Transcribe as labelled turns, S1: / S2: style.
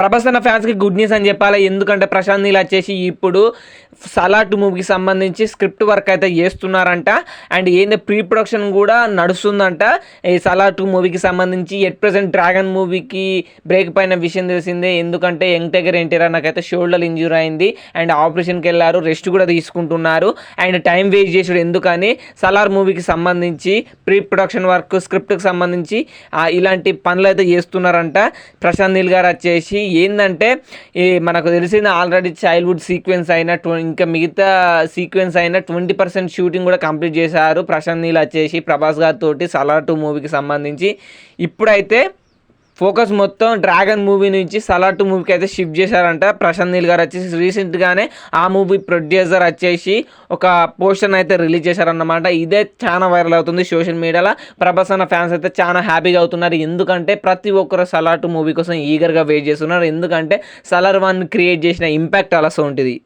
S1: ప్రభాస్ అన్న ఫ్యాన్స్కి good news అని చెప్పాలి. ఎందుకంటే ప్రశాంత్ నీల్ వచ్చేసి ఇప్పుడు సలార్ 2 మూవీకి సంబంధించి స్క్రిప్ట్ వర్క్ అయితే చేస్తున్నారంట. అండ్ ఏంది ప్రీ ప్రొడక్షన్ కూడా నడుస్తుందంట ఈ సలార్ 2 మూవీకి సంబంధించి. ఎట్ ప్రెసెంట్ డ్రాగన్ మూవీకి బ్రేక్ పైన విషయం తెలిసిందే. ఎందుకంటే యంగ్ టైగర్ ఎన్టీఆర్ నాకైతే షోల్డర్ ఇంజ్యూర్ అయింది అండ్ ఆపరేషన్కి వెళ్ళారు, రెస్ట్ కూడా తీసుకుంటున్నారు. అండ్ టైం వేస్ట్ చేసాడు. ఎందుకని సలార్ మూవీకి సంబంధించి ప్రీ ప్రొడక్షన్ వర్క్ స్క్రిప్ట్కి సంబంధించి ఇలాంటి పనులు అయితే చేస్తున్నారంట ప్రశాంత్ నీల్ గారు వచ్చేసి. ఏంటంటే మనకు తెలిసిన ఆల్రెడీ చైల్డ్హుడ్ సీక్వెన్స్ అయిన ఇంకా మిగతా సీక్వెన్స్ అయిన 20% షూటింగ్ కూడా కంప్లీట్ చేశారు ప్రశాంత్ నీల్ వచ్చేసి ప్రభాస్ గారితో సలార్ 2 మూవీకి సంబంధించి. ఇప్పుడైతే ఫోకస్ మొత్తం డ్రాగన్ మూవీ నుంచి సలార్ 2 మూవీకి అయితే షిఫ్ట్ చేశారంట ప్రశాంత్ నీల్ గారు వచ్చేసి. రీసెంట్గానే ఆ మూవీ ప్రొడ్యూసర్ వచ్చేసి ఒక పోస్టర్ అయితే రిలీజ్ చేశారన్నమాట. ఇదే చాలా వైరల్ అవుతుంది సోషల్ మీడియాలో. ప్రభాస్ అన్న ఫ్యాన్స్ అయితే చాలా హ్యాపీగా అవుతున్నారు. ఎందుకంటే ప్రతి ఒక్కరు సలార్ 2 మూవీ కోసం ఈగర్గా వెయిట్ చేస్తున్నారు. ఎందుకంటే సలార్ 1 క్రియేట్ చేసిన ఇంపాక్ట్ అలా ఉంటుంది.